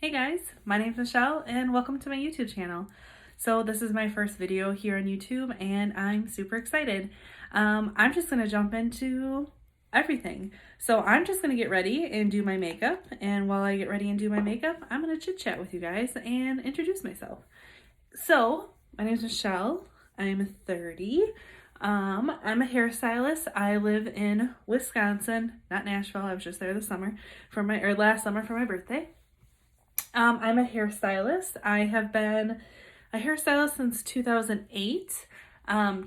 Hey guys, my name's Michelle and welcome to my YouTube channel. So this is my first video here on YouTube and I'm super excited. I'm just going to jump into everything. So I'm just going to get ready and do my makeup, and while I get ready and do my makeup, I'm going to chit chat with you guys and introduce myself. So my name's Michelle. I'm 30. I'm a hairstylist. I live in Wisconsin, not Nashville. I was just there this summer last summer for my birthday. I'm a hairstylist. I have been a hairstylist since 2008.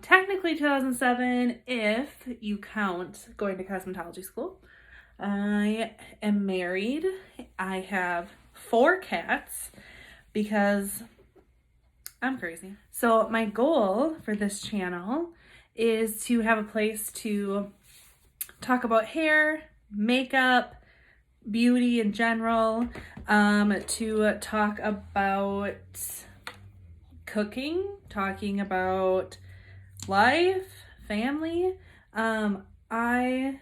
Technically 2007 if you count going to cosmetology school. I am married. I have 4 cats because I'm crazy. So my goal for this channel is to have a place to talk about hair, makeup, beauty in general, to talk about cooking, talking about life, family. I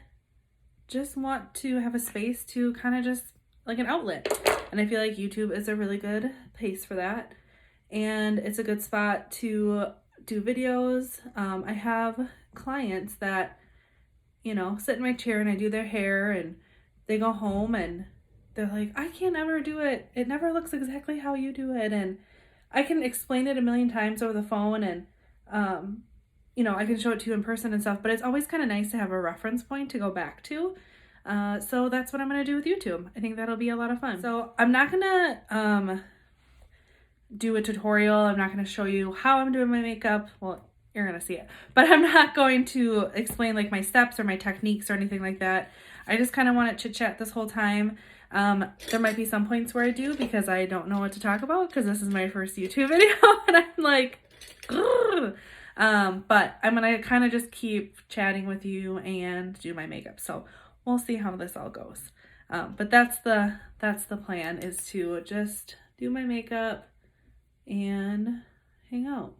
just want to have a space to kind of just like an outlet, and I feel like YouTube is a really good place for that, and it's a good spot to do videos. I have clients that, you know, sit in my chair and I do their hair, and they go home and they're like, I can't ever do it. It never looks exactly how you do it. And I can explain it a million times over the phone, and, you know, I can show it to you in person and stuff, but it's always kind of nice to have a reference point to go back to. So that's what I'm going to do with YouTube. I think that'll be a lot of fun. So I'm not going to do a tutorial. I'm not going to show you how I'm doing my makeup. Well, you're going to see it, but I'm not going to explain like my steps or my techniques or anything like that. I just kind of want to chit chat this whole time. There might be some points where I do because I don't know what to talk about because this is my first YouTube video and I'm like, but I'm going to kind of just keep chatting with you and do my makeup. So we'll see how this all goes. But that's the plan, is to just do my makeup and hang out.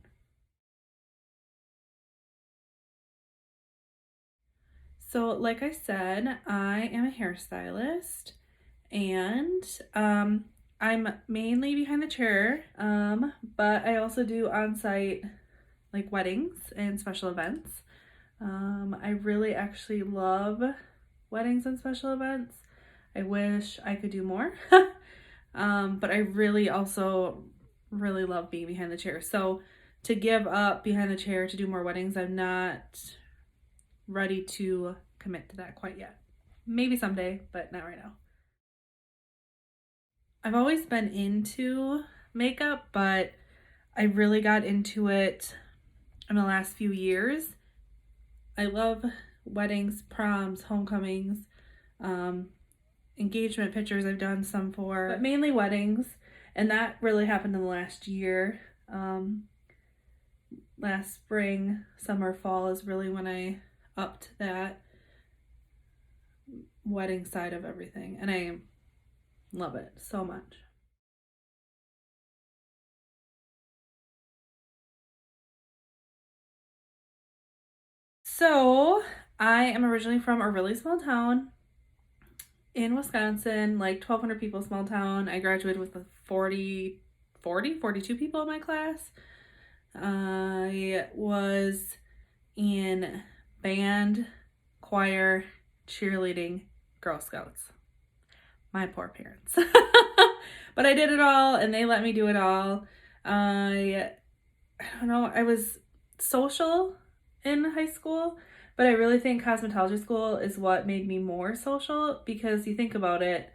So like I said, I am a hairstylist, and I'm mainly behind the chair, but I also do on-site like weddings and special events. I really actually love weddings and special events. I wish I could do more, but I really also really love being behind the chair. So to give up behind the chair to do more weddings, I'm not ready to commit to that quite yet. Maybe someday, but not right now. I've always been into makeup, but I really got into it in the last few years. I love weddings, proms, homecomings, engagement pictures I've done some for, but mainly weddings, and that really happened in the last year. Last spring, summer, fall is really when I upped that wedding side of everything, and I love it so much. So I am originally from a really small town in Wisconsin, like 1,200 people, small town. I graduated with 42 people in my class. I was in band, choir, cheerleading, Girl Scouts. My poor parents. But I did it all and they let me do it all. I don't know, I was social in high school, but I really think cosmetology school is what made me more social, because you think about it,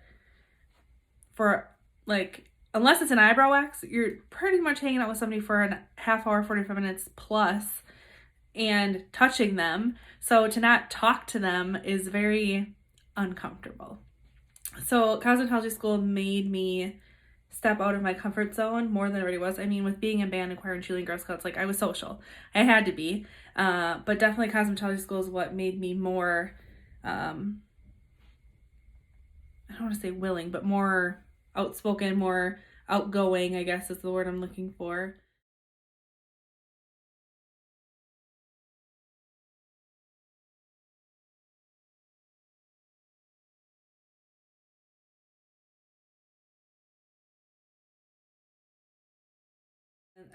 for like, unless it's an eyebrow wax, you're pretty much hanging out with somebody for a half hour, 45 minutes plus, and touching them. So to not talk to them is very uncomfortable. So cosmetology school made me step out of my comfort zone more than it already was. I mean, with being in band and choir and cheerleading, Girl Scouts, like I was social. I had to be. But definitely cosmetology school is what made me more, I don't want to say willing, but more outspoken, more outgoing, I guess is the word I'm looking for.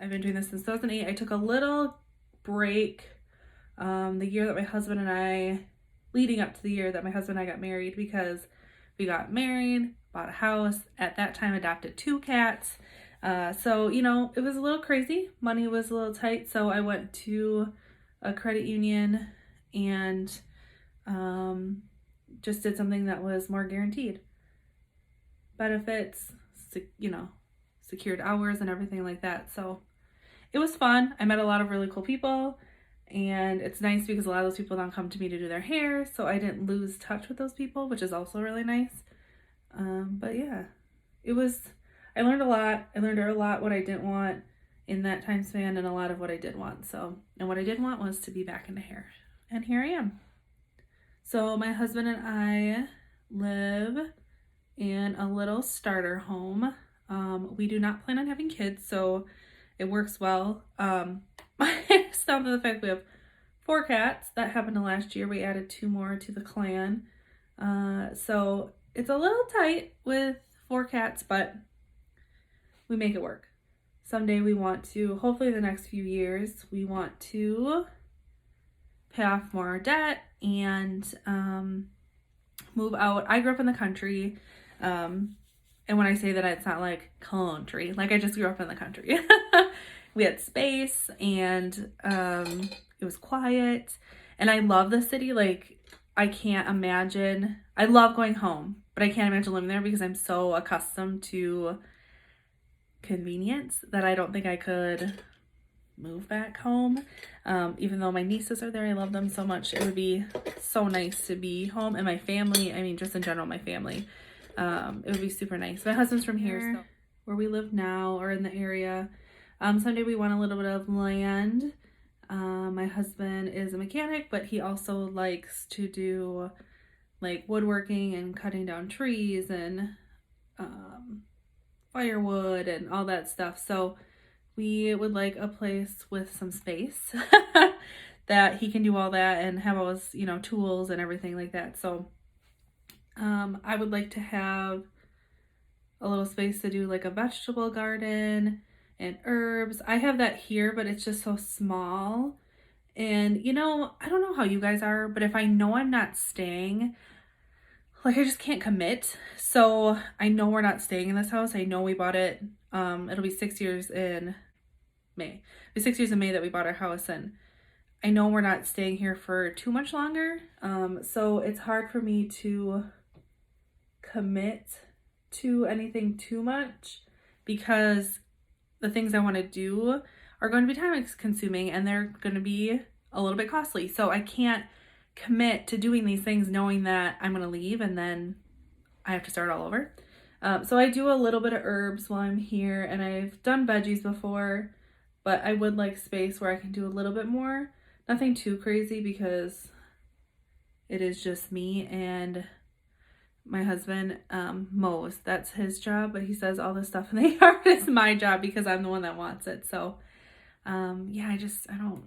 I've been doing this since 2008. I took a little break the year that my husband and I, leading up to the year that my husband and I got married, because we got married, bought a house, at that time adopted 2 cats. So, you know, it was a little crazy. Money was a little tight, so I went to a credit union and just did something that was more guaranteed. Benefits, you know, secured hours and everything like that. So it was fun. I met a lot of really cool people, and it's nice because a lot of those people don't come to me to do their hair, so I didn't lose touch with those people, which is also really nice. But yeah, I learned a lot. I learned a lot what I didn't want in that time span, and a lot of what I did want. And what I did want was to be back into hair, and here I am. So my husband and I live in a little starter home. We do not plan on having kids, so it works well. It's down to the fact we have 4 cats. That happened to last year. We added 2 more to the clan. So it's a little tight with 4 cats, but we make it work. Someday we want to, hopefully the next few years, we want to pay off more debt and move out. I grew up in the country. And when I say that, it's not like country. Like, I just grew up in the country. We had space, and it was quiet. And I love the city. Like, I can't imagine. I love going home, but I can't imagine living there because I'm so accustomed to convenience that I don't think I could move back home. Even though my nieces are there, I love them so much. It would be so nice to be home, and my family, I mean, just in general, my family. It would be super nice. My husband's from here, so where we live now, or in the area. Someday we want a little bit of land. My husband is a mechanic, but he also likes to do like woodworking and cutting down trees and firewood and all that stuff. So we would like a place with some space that he can do all that and have all his, you know, tools and everything like that. So I would like to have a little space to do like a vegetable garden and herbs. I have that here, but it's just so small. And, you know, I don't know how you guys are, but if I know I'm not staying, like, I just can't commit. So I know we're not staying in this house. I know we bought it. It'll be 6 years in May. It'll be 6 years in May that we bought our house, and I know we're not staying here for too much longer. So it's hard for me to commit to anything too much because the things I want to do are going to be time consuming and they're going to be a little bit costly. So I can't commit to doing these things knowing that I'm going to leave and then I have to start all over. So I do a little bit of herbs while I'm here, and I've done veggies before, but I would like space where I can do a little bit more. Nothing too crazy because it is just me, and my husband mows. That's his job, but he says all this stuff in the yard is my job because I'm the one that wants it. So yeah, I don't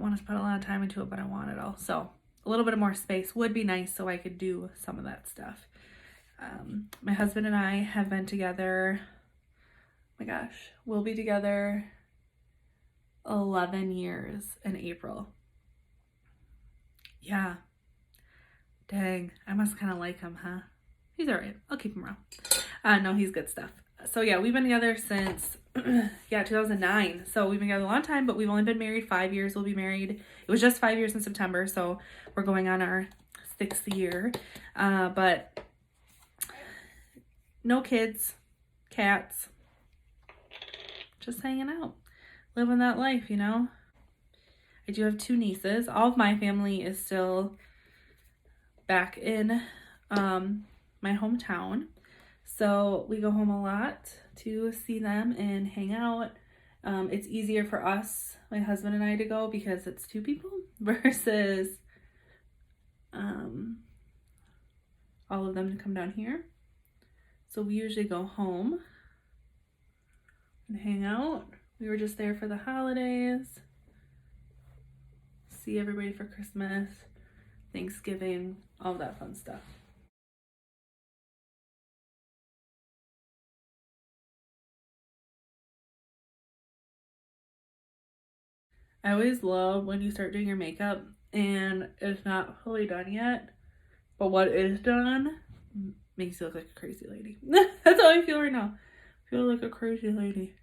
want to put a lot of time into it, but I want it all. So a little bit more space would be nice so I could do some of that stuff. My husband and I have been together, oh my gosh, we'll be together 11 years in April. Yeah. Dang, I must kind of like him, huh? He's all right. I'll keep him around. No, he's good stuff. So yeah, we've been together since, 2009. So we've been together a long time, but we've only been married 5 years. We'll be married. It was just 5 years in September, so we're going on our 6th year. But no kids, cats, just hanging out, living that life, you know? I do have 2 nieces. All of my family is still back in my hometown, so we go home a lot to see them and hang out. It's easier for us, my husband and I, to go because it's 2 people versus all of them to come down here. So we usually go home and hang out. We were just there for the holidays, see everybody for Christmas, Thanksgiving, all that fun stuff. I always love when you start doing your makeup and it's not fully done yet, but what is done makes you look like a crazy lady. That's how I feel right now. I feel like a crazy lady.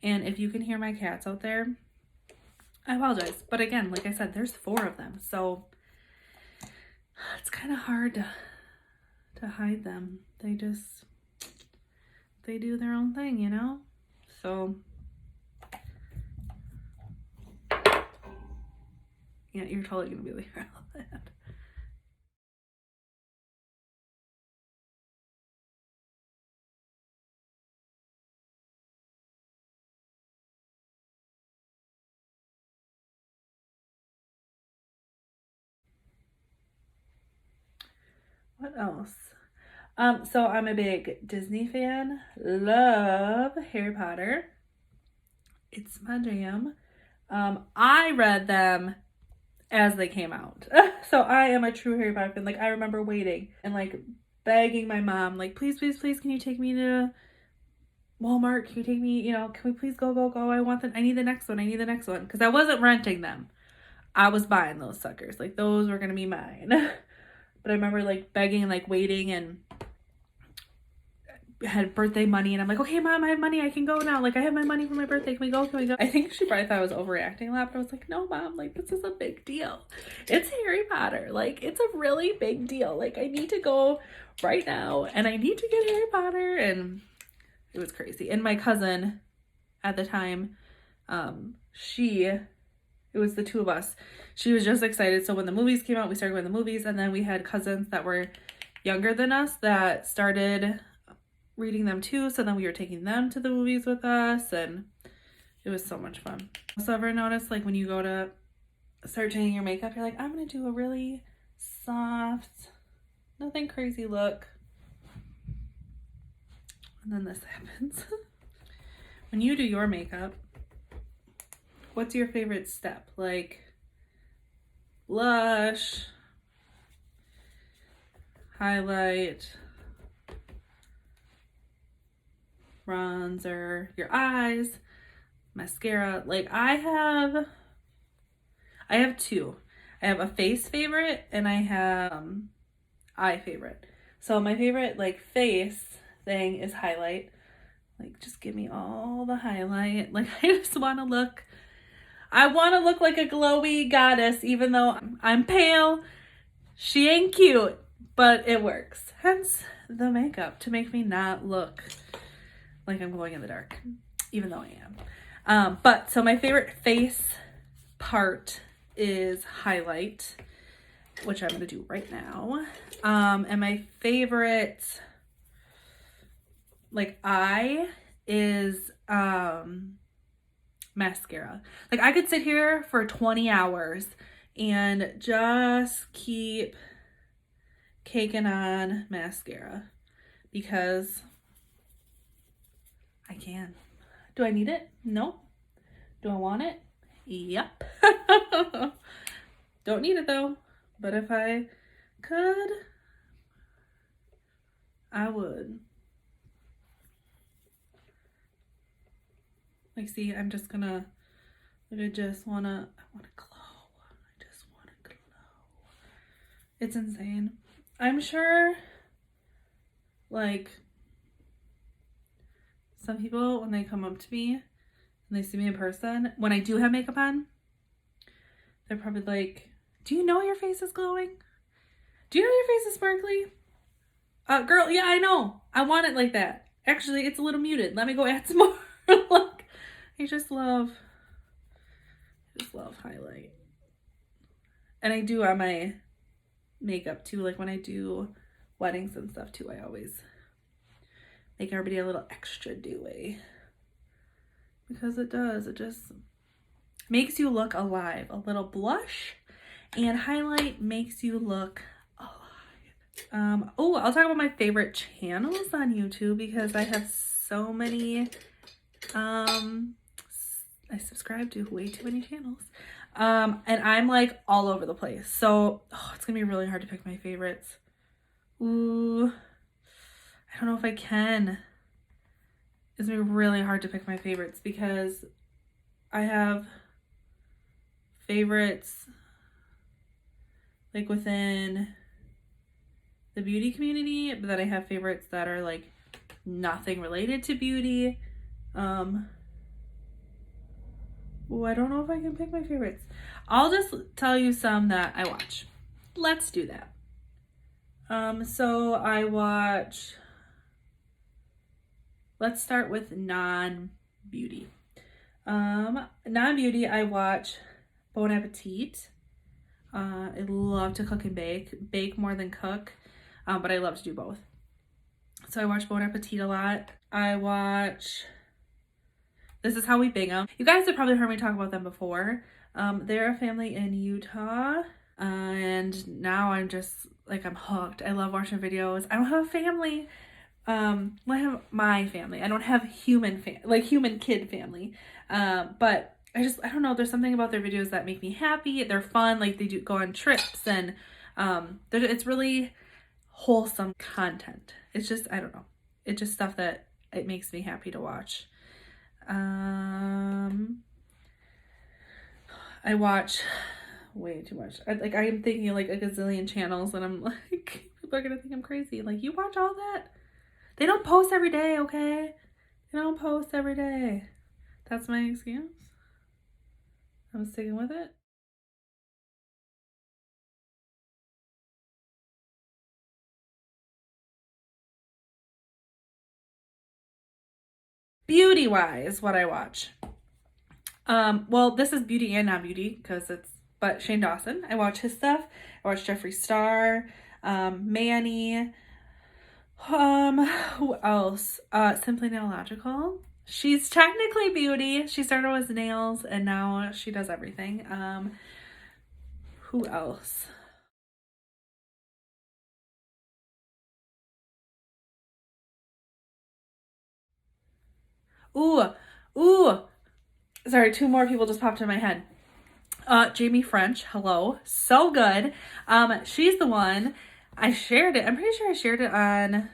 And if you can hear my cats out there, I apologize. But again, like I said, there's 4 of them. So it's kind of hard to hide them. They do their own thing, you know? So yeah, you're totally gonna be like, that. What else? So I'm a big Disney fan. Love Harry Potter. It's my jam. I read them as they came out. So I am a true Harry Potter fan. Like, I remember waiting and like begging my mom, like, please, please, please, can you take me to Walmart? Can you take me, can we please go, go, go? I need the next one. I need the next one. Because I wasn't renting them. I was buying those suckers. Like, those were going to be mine. But I remember like begging and like waiting and had birthday money and I'm like, okay, mom, I have money. I can go now. Like, I have my money for my birthday. Can we go? Can we go? I think she probably thought I was overreacting a lot, but I was like, no, mom, like, this is a big deal. It's Harry Potter. Like, it's a really big deal. Like, I need to go right now and I need to get Harry Potter. And it was crazy. And my cousin at the time, it was the 2 of us. She was just excited. So when the movies came out, we started going to the movies. And then we had cousins that were younger than us that started reading them too. So then we were taking them to the movies with us. And it was so much fun. Also, ever notice, like, when you go to start changing your makeup, you're like, I'm going to do a really soft, nothing crazy look. And then this happens. When you do your makeup, what's your favorite step? Like, blush, highlight, bronzer, your eyes, mascara. Like, I have 2. I have a face favorite and I have eye favorite. So my favorite like face thing is highlight. Like, just give me all the highlight. Like, I just want to look like a glowy goddess, even though I'm pale. She ain't cute, but it works. Hence the makeup, to make me not look like I'm glowing in the dark, even though I am. But so my favorite face part is highlight, which I'm gonna do right now. And my favorite like eye is mascara. Like, I could sit here for 20 hours and just keep caking on mascara because I can. Do I need it? No. Do I want it? Yep. Don't need it though, but if I could, I would. Like, see, I'm just gonna, like, I wanna glow. I just wanna glow. It's insane. I'm sure, like, some people, when they come up to me and they see me in person, when I do have makeup on, they're probably like, do you know your face is glowing? Do you know your face is sparkly? Girl, yeah, I know. I want it like that. Actually, it's a little muted. Let me go add some more. Look, I just love highlight. And I do on my makeup too. Like, when I do weddings and stuff too, I always make everybody a little extra dewy. Because it does. It just makes you look alive. A little blush and highlight makes you look alive. I'll talk about my favorite channels on YouTube because I have so many. I subscribe to way too many channels. And I'm like all over the place. So it's gonna be really hard to pick my favorites. Ooh, I don't know if I can. it's gonna be really hard to pick my favorites because I have favorites like within the beauty community, but then I have favorites that are like nothing related to beauty. Oh, I don't know if I can pick my favorites. I'll just tell you some that I watch. Let's do that. So I watch, let's start with non-beauty. Non-beauty, I watch Bon Appetit. I love to cook and bake more than cook, but I love to do both. So I watch Bon Appetit a lot. I watch This Is How We Bang 'Em. You guys have probably heard me talk about them before. They're a family in Utah, and now I'm just like, I'm hooked. I love watching videos. I don't have a family. I have my family. I don't have human kid family. But I don't know. There's something about their videos that make me happy. They're fun. Like they do go on trips and, it's really wholesome content. It's just, I don't know. It's just stuff that it makes me happy to watch. I watch way too much. I am thinking like a gazillion channels and I'm like, people are gonna think I'm crazy. Like, you watch all that? They don't post every day, okay? They don't post every day. That's my excuse. I'm sticking with it. Beauty-wise, what I watch. Well, this is beauty and non-beauty but Shane Dawson. I watch his stuff. I watch Jeffree Star, Manny. Who else? Simply Nailogical. She's technically beauty. She started with nails and now she does everything. Who else? Ooh. Sorry, two more people just popped in my head. Jamie French, hello. So good. She's the one. I shared it. I'm pretty sure I shared it on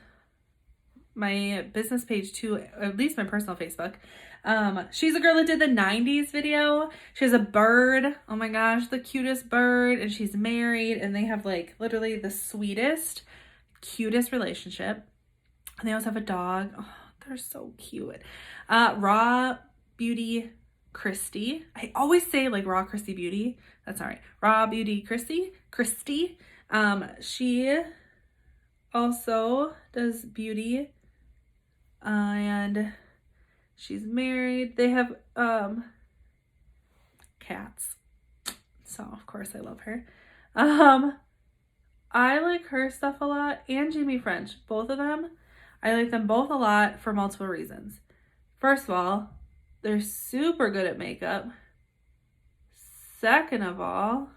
my business page too, at least my personal Facebook. She's a girl that did the 90s video. She has a bird. Oh my gosh, the cutest bird. And she's married and they have like literally the sweetest, cutest relationship. And they also have a dog. Oh, they're so cute. Raw Beauty Christy. I always say like Raw Christy Beauty. That's all right. Raw Beauty Christy. She also does beauty. And she's married. They have cats. So of course I love her. I like her stuff a lot, and Jamie French. Both of them. I like them both a lot for multiple reasons. First of all, they're super good at makeup. Second of all,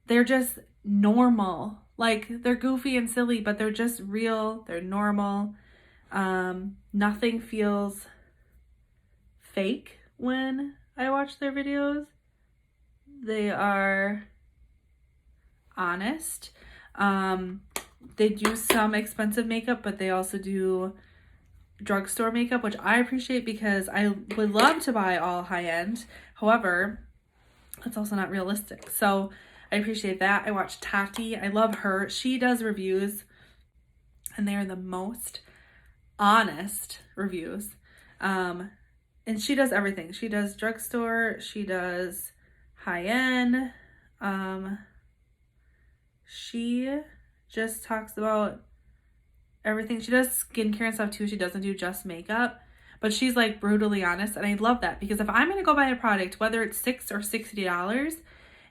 they're just normal. Like, they're goofy and silly, but they're just real. They're normal. Nothing feels fake when I watch their videos. They are honest. They do some expensive makeup, but they also do drugstore makeup, which I appreciate because I would love to buy all high-end. However, it's also not realistic. So I appreciate that. I watch Tati. I love her. She does reviews and they are the most honest reviews. And she does everything. She does drugstore. She does high-end. She just talks about everything. She does skincare and stuff too. She doesn't do just makeup, but she's like brutally honest. And I love that because if I'm going to go buy a product, whether it's $6 or $60,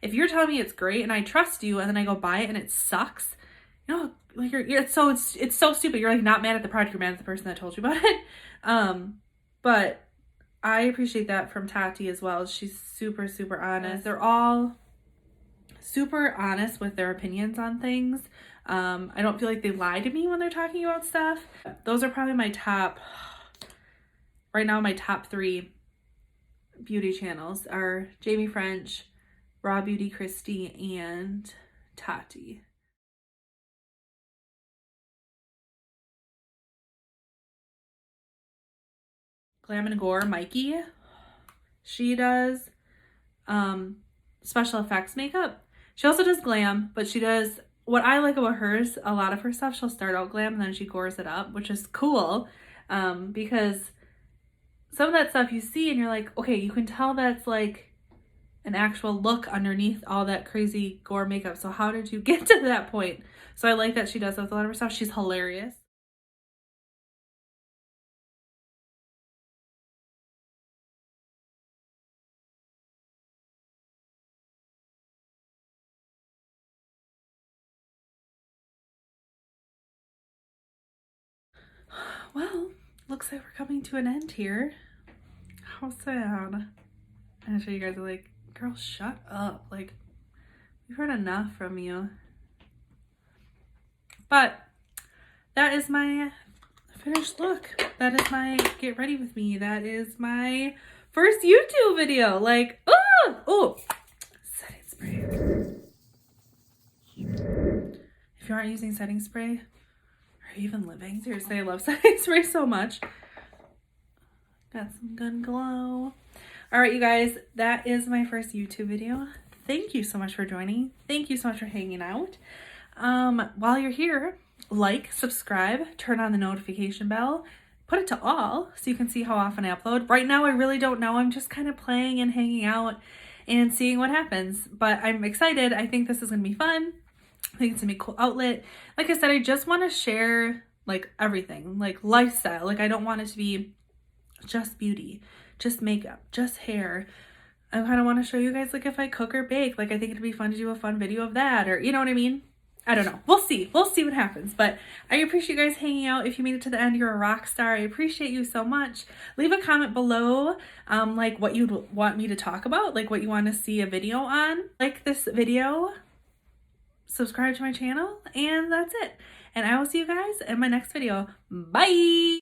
if you're telling me it's great and I trust you and then I go buy it and it sucks, you know, like it's so stupid. You're like not mad at the product. You're mad at the person that told you about it. But I appreciate that from Tati as well. She's super, super honest. They're all super honest with their opinions on things. I don't feel like they lie to me when they're talking about stuff. Those are probably my top 3 beauty channels are Jamie French, Raw Beauty Christy, and Tati. Glam and Gore, Mikey. She does special effects makeup. She also does glam, but she does, what I like about hers, a lot of her stuff, she'll start out glam and then she gores it up, which is cool, because some of that stuff you see and you're like, okay, you can tell that's like an actual look underneath all that crazy gore makeup. So how did you get to that point? So I like that she does that with a lot of her stuff. She's hilarious. Well, looks like we're coming to an end here. How sad. I'm sure you guys are like, girl, shut up. Like, we've heard enough from you. But that is my finished look. That is my get ready with me. That is my first YouTube video. Like, oh, setting spray. If you aren't using setting spray, are you even living? Seriously, I love setting spray so much. Got some gun glow. All right, you guys, that is my first YouTube video. Thank you so much for joining. Thank you so much for hanging out. While you're here, like, subscribe, turn on the notification bell, put it to all so you can see how often I upload. Right now, I really don't know. I'm just kind of playing and hanging out and seeing what happens, but I'm excited. I think this is going to be fun. I think it's going to be a cool outlet. Like I said, I just want to share like everything, like lifestyle. Like I don't want it to be just beauty, just makeup, just hair. I kind of want to show you guys like if I cook or bake. Like I think it'd be fun to do a fun video of that, or you know what I mean? I don't know. We'll see. We'll see what happens. But I appreciate you guys hanging out. If you made it to the end, you're a rock star. I appreciate you so much. Leave a comment below, like what you'd want me to talk about, like what you want to see a video on. Like this video, subscribe to my channel, and that's it. And I will see you guys in my next video. Bye!